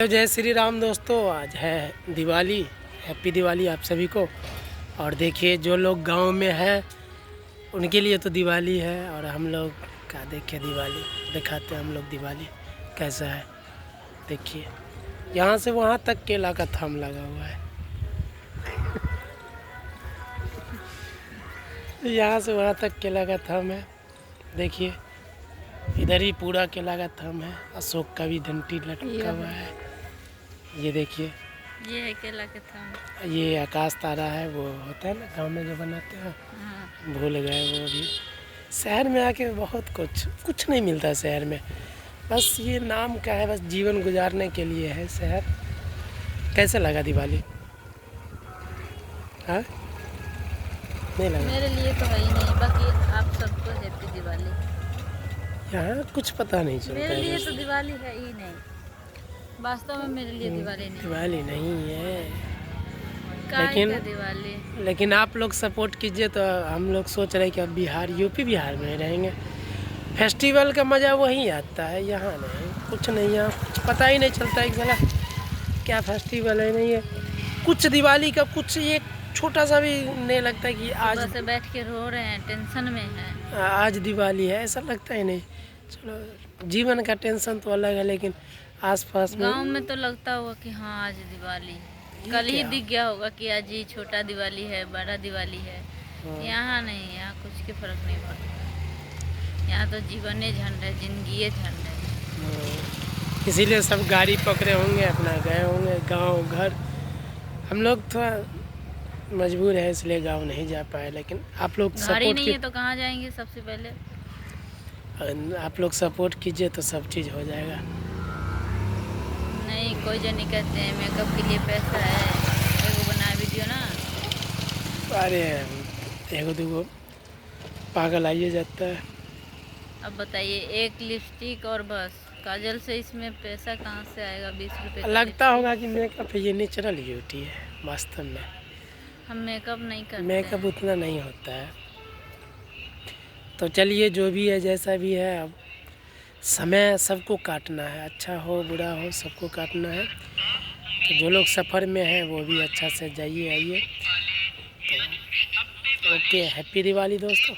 तो जय श्री राम दोस्तों, आज है दिवाली। हैप्पी दिवाली आप सभी को। और देखिए जो लोग गांव में हैं उनके लिए तो दिवाली है, और हम लोग का देखिए दिवाली दिखाते हैं हम लोग दिवाली कैसा है। देखिए यहाँ से वहाँ तक केला का थम लगा हुआ है यहाँ से वहाँ तक केला का थम है। देखिए इधर ही पूरा केला का थम है। अशोक का भी डंटी लटका हुआ है। ये देखिए ये है केला के थम। ये आकाश तारा है, वो होता है ना गांव में जो बनाते हैं। भूल गए वो भी। शहर में आके बहुत कुछ नहीं मिलता शहर में, बस ये नाम का है, बस जीवन गुजारने के लिए है शहर। कैसे लगा दिवाली? हाँ नहीं लगा? मेरे लिए तो है ही नहीं, बाकी आप सबको हैप्पी दिवाली। यहाँ कुछ पता नहीं चलता मेरे है लिए तो दिवाली है ही नहीं, वास्तव में मेरे लिए दिवाली नहीं। दिवाली नहीं है, दिवाली। लेकिन आप लोग सपोर्ट कीजिए तो हम लोग सोच रहे हैं कि अब यूपी बिहार में रहेंगे। फेस्टिवल का मज़ा वहीं आता है, यहाँ नहीं। कुछ नहीं, यहाँ कुछ पता ही नहीं चलता है साला क्या फेस्टिवल है नहीं है। कुछ दिवाली का कुछ एक छोटा सा भी नहीं लगता कि आज से बैठ के रो रहे हैं, टेंशन में है, आज दिवाली है, ऐसा लगता ही नहीं। चलो जीवन का टेंशन तो अलग है, लेकिन आसपास में गांव में तो लगता होगा कि हाँ आज दिवाली। कल ही दिख गया होगा कि आज ही छोटा दिवाली है, बड़ा दिवाली है। यहाँ नहीं, यहाँ कुछ के फर्क नहीं पड़ता। यहाँ तो जीवन झंड है, जिंदगी झंड है। इसीलिए सब गाड़ी पकड़े होंगे, अपना गए होंगे गांव घर। हम लोग थोड़ा मजबूर है इसलिए गांव नहीं जा पाए, लेकिन आप लोग गाड़ी नहीं है तो कहाँ जाएंगे? सबसे पहले आप लोग सपोर्ट कीजिए तो सब चीज़ हो जाएगा। नहीं, कोई जो नहीं कहते हैं मेकअप के लिए पैसा है, एगो बना वीडियो ना। अरे एगो दूगो पागल आइए जाता है। अब बताइए, एक लिपस्टिक और बस काजल से इसमें पैसा कहाँ से आएगा? 20 रुपये लगता होगा कि मेकअप ये नेचुरल ब्यूटी है, वास्तव में हम मेकअप नहीं करते। मेकअप उतना नहीं होता है। तो चलिए जो भी है जैसा भी है, अब समय सबको काटना है, अच्छा हो बुरा हो सबको काटना है। तो जो लोग सफ़र में हैं वो भी अच्छा से जाइए आइए। तो ओके, हैप्पी दिवाली दोस्तों।